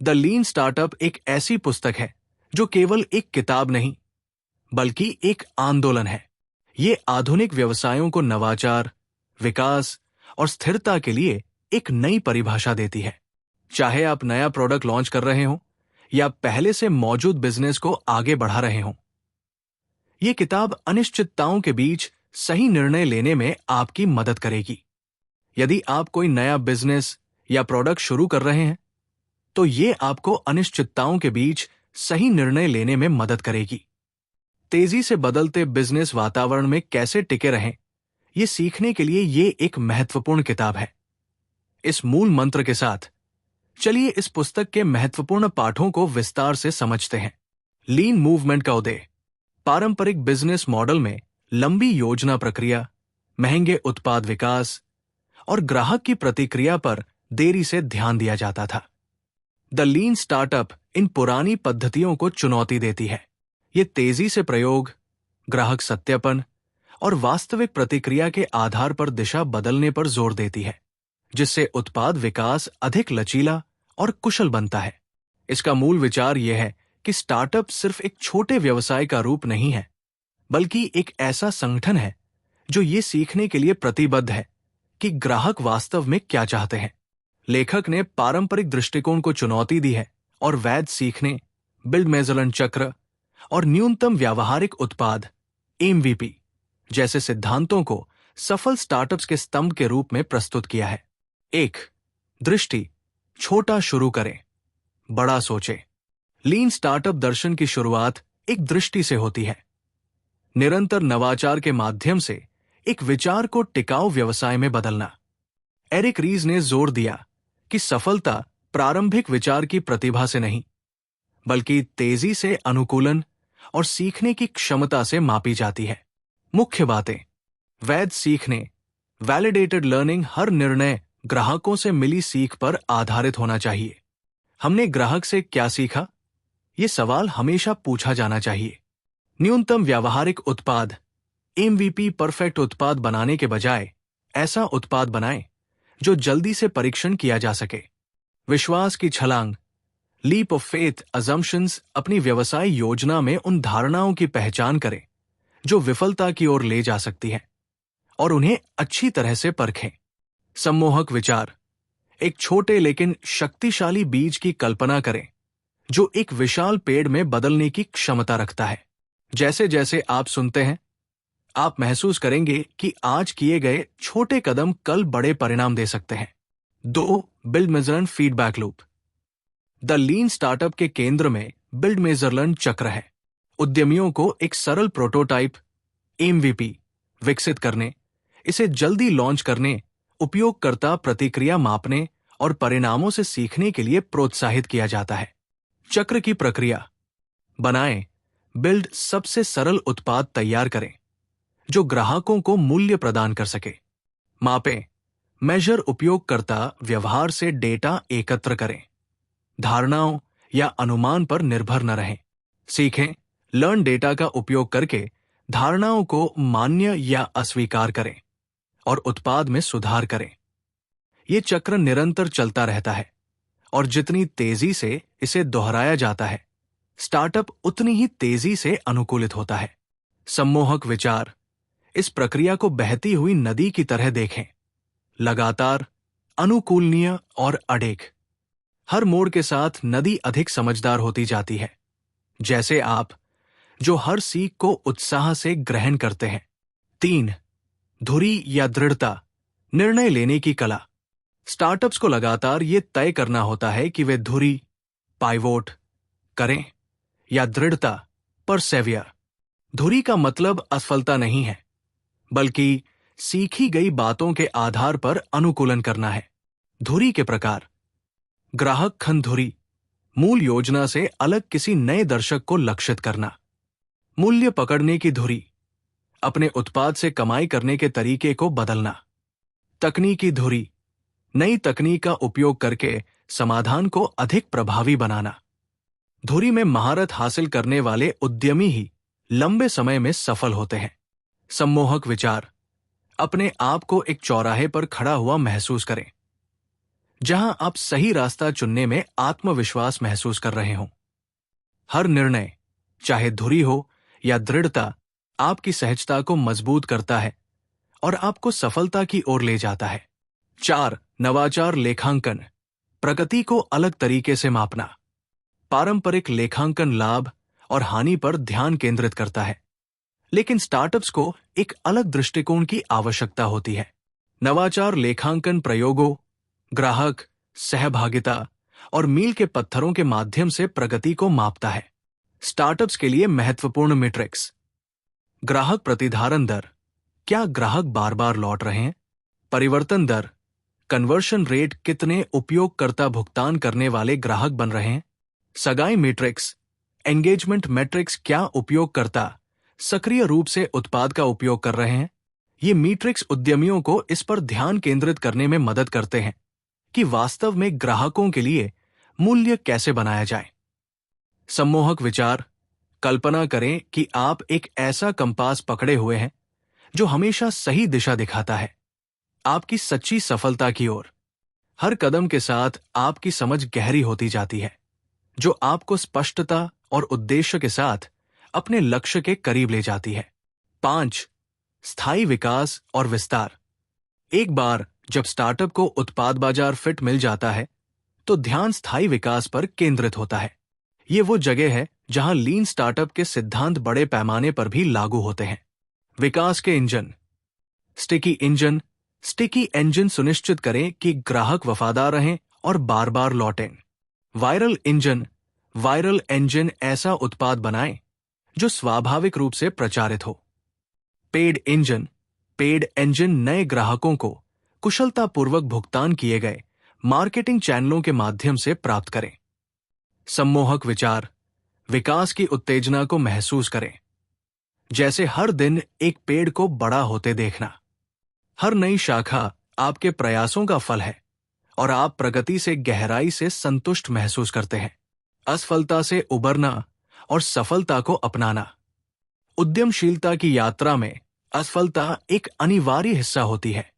The lean startup एक ऐसी पुस्तक है जो केवल एक किताब नहीं, बल्कि एक आंदोलन है। ये आधुनिक व्यवसायों को नवाचार, विकास और स्थिरता के लिए एक नई परिभाषा देती है। चाहे आप नया प्रोडक्ट लॉन्च कर रहे हो या पहले से मौजूद बिजनेस को आगे बढ़ा रहे हो, ये किताब अनिश्चितताओं के बीच सही निर्णय लेने में आपकी मदद करेगी। यदि आप कोई नया बिजनेस या प्रोडक्ट शुरू कर रहे हैं, तो ये आपको अनिश्चितताओं के बीच सही निर्णय लेने में मदद करेगी। तेजी से बदलते बिजनेस वातावरण में कैसे टिके रहें, ये सीखने के लिए ये एक महत्वपूर्ण किताब है। इस मूल मंत्र के साथ चलिए इस पुस्तक के महत्वपूर्ण पाठों को विस्तार से समझते हैं। लीन मूवमेंट का उदय। पारंपरिक बिजनेस मॉडल में लंबी योजना प्रक्रिया, महंगे उत्पाद विकास और ग्राहक की प्रतिक्रिया पर देरी से ध्यान दिया जाता था। द लीन स्टार्टअप इन पुरानी पद्धतियों को चुनौती देती है। ये तेजी से प्रयोग, ग्राहक सत्यापन और वास्तविक प्रतिक्रिया के आधार पर दिशा बदलने पर जोर देती है, जिससे उत्पाद विकास अधिक लचीला और कुशल बनता है। इसका मूल विचार यह है कि स्टार्टअप सिर्फ एक छोटे व्यवसाय का रूप नहीं है, बल्कि एक ऐसा संगठन है जो ये सीखने के लिए प्रतिबद्ध है कि ग्राहक वास्तव में क्या चाहते हैं। लेखक ने पारंपरिक दृष्टिकोण को चुनौती दी है और वैध सीखने, बिल्ड मेजरलैंड चक्र और न्यूनतम व्यावहारिक उत्पाद (MVP) जैसे सिद्धांतों को सफल स्टार्टअप्स के स्तंभ के रूप में प्रस्तुत किया है। 1. दृष्टि। छोटा शुरू करें, बड़ा सोचें। लीन स्टार्टअप दर्शन की शुरुआत एक दृष्टि से होती है। निरंतर नवाचार के माध्यम से एक विचार को टिकाऊ व्यवसाय में बदलना। एरिक रीज ने जोर दिया कि सफलता प्रारंभिक विचार की प्रतिभा से नहीं, बल्कि तेजी से अनुकूलन और सीखने की क्षमता से मापी जाती है। मुख्य बातें। वैध सीखने, वैलिडेटेड लर्निंग हर निर्णय ग्राहकों से मिली सीख पर आधारित होना चाहिए। हमने ग्राहक से क्या सीखा? ये सवाल हमेशा पूछा जाना चाहिए। न्यूनतम व्यावहारिक उत्पाद (MVP) परफेक्ट उत्पाद बनाने के बजाय ऐसा उत्पाद बनाएं जो जल्दी से परीक्षण किया जा सके। विश्वास की छलांग (लीप ऑफ फेथ अजम्पशंस) अपनी व्यवसाय योजना में उन धारणाओं की पहचान करें जो विफलता की ओर ले जा सकती हैं और उन्हें अच्छी तरह से परखें। सम्मोहक विचार। एक छोटे लेकिन शक्तिशाली बीज की कल्पना करें जो एक विशाल पेड़ में बदलने की क्षमता रखता है। जैसे जैसे आप सुनते हैं, आप महसूस करेंगे कि आज किए गए छोटे कदम कल बड़े परिणाम दे सकते हैं। 2. Build measure learn feedback loop. The lean startup के केंद्र में बिल्ड मेजरलैंड चक्र है। उद्यमियों को एक सरल प्रोटोटाइप (MVP) विकसित करने, इसे जल्दी लॉन्च करने, उपयोगकर्ता प्रतिक्रिया मापने और परिणामों से सीखने के लिए प्रोत्साहित किया जाता है। चक्र की प्रक्रिया। बनाएं, बिल्ड सबसे सरल उत्पाद तैयार करें जो ग्राहकों को मूल्य प्रदान कर सके। मापें, मेजर उपयोगकर्ता व्यवहार से डेटा एकत्र करें। धारणाओं या अनुमान पर निर्भर न रहें। सीखें, लर्न डेटा का उपयोग करके धारणाओं को मान्य या अस्वीकार करें और उत्पाद में सुधार करें। ये चक्र निरंतर चलता रहता है और जितनी तेजी से इसे दोहराया जाता है, स्टार्टअप उतनी ही तेजी से अनुकूलित होता है। सम्मोहक विचार। इस प्रक्रिया को बहती हुई नदी की तरह देखें, लगातार, अनुकूलनीय और अडेग। हर मोड़ के साथ नदी अधिक समझदार होती जाती है, जैसे आप जो हर सीख को उत्साह से ग्रहण करते हैं। 3. धुरी या दृढ़ता, निर्णय लेने की कला। स्टार्टअप्स को लगातार ये तय करना होता है कि वे धुरी पाइवोट करें या दृढ़ता परसेवियर। धुरी का मतलब असफलता नहीं है, बल्कि सीखी गई बातों के आधार पर अनुकूलन करना है। धुरी के प्रकार। ग्राहक खंड धुरी, मूल योजना से अलग किसी नए दर्शक को लक्षित करना। मूल्य पकड़ने की धुरी, अपने उत्पाद से कमाई करने के तरीके को बदलना। तकनीकी धुरी, नई तकनीक का उपयोग करके समाधान को अधिक प्रभावी बनाना। धुरी में महारत हासिल करने वाले उद्यमी ही लंबे समय में सफल होते हैं। सम्मोहक विचार। अपने आप को एक चौराहे पर खड़ा हुआ महसूस करें, जहां आप सही रास्ता चुनने में आत्मविश्वास महसूस कर रहे हों। हर निर्णय, चाहे धुरी हो या दृढ़ता, आपकी सहजता को मजबूत करता है और आपको सफलता की ओर ले जाता है। 4. नवाचार लेखांकन, प्रगति को अलग तरीके से मापना। पारंपरिक लेखांकन लाभ और हानि पर ध्यान केंद्रित करता है, लेकिन स्टार्टअप्स को एक अलग दृष्टिकोण की आवश्यकता होती है। नवाचार लेखांकन प्रयोगों, ग्राहक, सहभागिता और मील के पत्थरों के माध्यम से प्रगति को मापता है। स्टार्टअप्स के लिए महत्वपूर्ण मैट्रिक्स: ग्राहक प्रतिधारण दर, क्या ग्राहक बार बार लौट रहे हैं? परिवर्तन दर, कन्वर्शन रेट, कितने उपयोगकर्ता भुगतान करने वाले ग्राहक बन रहे हैं? सगाई मैट्रिक्स, एंगेजमेंट मैट्रिक्स, क्या उपयोगकर्ता सक्रिय रूप से उत्पाद का उपयोग कर रहे हैं? ये मैट्रिक्स उद्यमियों को इस पर ध्यान केंद्रित करने में मदद करते हैं कि वास्तव में ग्राहकों के लिए मूल्य कैसे बनाया जाए। सम्मोहक विचार, कल्पना करें कि आप एक ऐसा कंपास पकड़े हुए हैं जो हमेशा सही दिशा दिखाता है, आपकी सच्ची सफलता की ओर। हर कदम के साथ आपकी समझ गहरी होती जाती है, जो आपको स्पष्टता और उद्देश्य के साथ अपने लक्ष्य के करीब ले जाती है। 5. स्थायी विकास और विस्तार। एक बार जब स्टार्टअप को उत्पाद बाजार फिट मिल जाता है, तो ध्यान स्थायी विकास पर केंद्रित होता है। ये वो जगह है जहां लीन स्टार्टअप के सिद्धांत बड़े पैमाने पर भी लागू होते हैं। विकास के इंजन, स्टिकी इंजन सुनिश्चित करें कि ग्राहक वफादार रहें और बार बार लौटें। वायरल इंजन ऐसा उत्पाद बनाएं जो स्वाभाविक रूप से प्रचारित हो। पेड इंजन नए ग्राहकों को कुशलतापूर्वक भुगतान किए गए मार्केटिंग चैनलों के माध्यम से प्राप्त करें। सम्मोहक विचार, विकास की उत्तेजना को महसूस करें, जैसे हर दिन एक पेड़ को बड़ा होते देखना। हर नई शाखा आपके प्रयासों का फल है और आप प्रगति से गहराई से संतुष्ट महसूस करते हैं। असफलता से उबरना और सफलता को अपनाना। उद्यमशीलता की यात्रा में असफलता एक अनिवार्य हिस्सा होती है।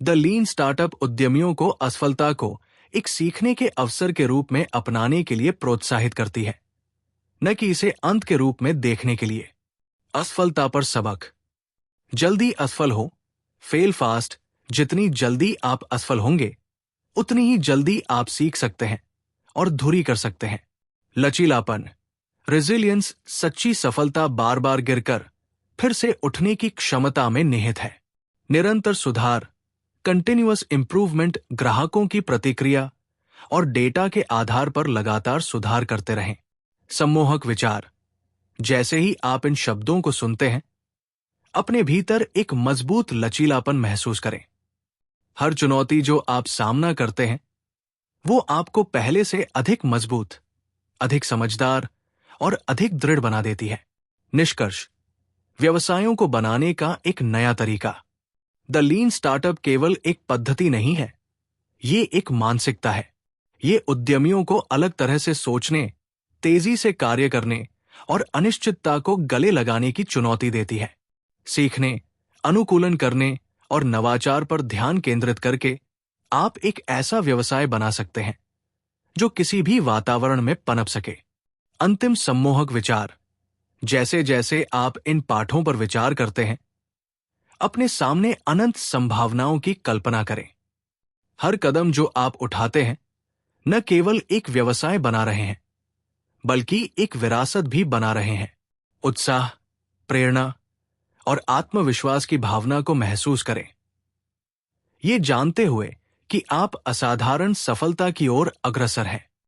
द लीन स्टार्टअप उद्यमियों को असफलता को एक सीखने के अवसर के रूप में अपनाने के लिए प्रोत्साहित करती है, न कि इसे अंत के रूप में देखने के लिए। असफलता पर सबक, जल्दी असफल हो, फेल फास्ट। जितनी जल्दी आप असफल होंगे, उतनी ही जल्दी आप सीख सकते हैं और धुरी कर सकते हैं। लचीलापन, रेजिलियंस, सच्ची सफलता बार बार गिरकर फिर से उठने की क्षमता में निहित है। निरंतर सुधार, कंटिन्यूअस इंप्रूवमेंट, ग्राहकों की प्रतिक्रिया और डेटा के आधार पर लगातार सुधार करते रहें। सम्मोहक विचार, जैसे ही आप इन शब्दों को सुनते हैं, अपने भीतर एक मजबूत लचीलापन महसूस करें। हर चुनौती जो आप सामना करते हैं, वो आपको पहले से अधिक मजबूत, अधिक समझदार और अधिक दृढ़ बना देती है। निष्कर्ष, व्यवसायों को बनाने का एक नया तरीका। द लीन स्टार्टअप केवल एक पद्धति नहीं है, ये एक मानसिकता है। ये उद्यमियों को अलग तरह से सोचने, तेजी से कार्य करने और अनिश्चितता को गले लगाने की चुनौती देती है। सीखने, अनुकूलन करने और नवाचार पर ध्यान केंद्रित करके आप एक ऐसा व्यवसाय बना सकते हैं जो किसी भी वातावरण में पनप सके। अंतिम सम्मोहक विचार, जैसे जैसे आप इन पाठों पर विचार करते हैं, अपने सामने अनंत संभावनाओं की कल्पना करें। हर कदम जो आप उठाते हैं, न केवल एक व्यवसाय बना रहे हैं, बल्कि एक विरासत भी बना रहे हैं। उत्साह, प्रेरणा और आत्मविश्वास की भावना को महसूस करें, ये जानते हुए कि आप असाधारण सफलता की ओर अग्रसर हैं।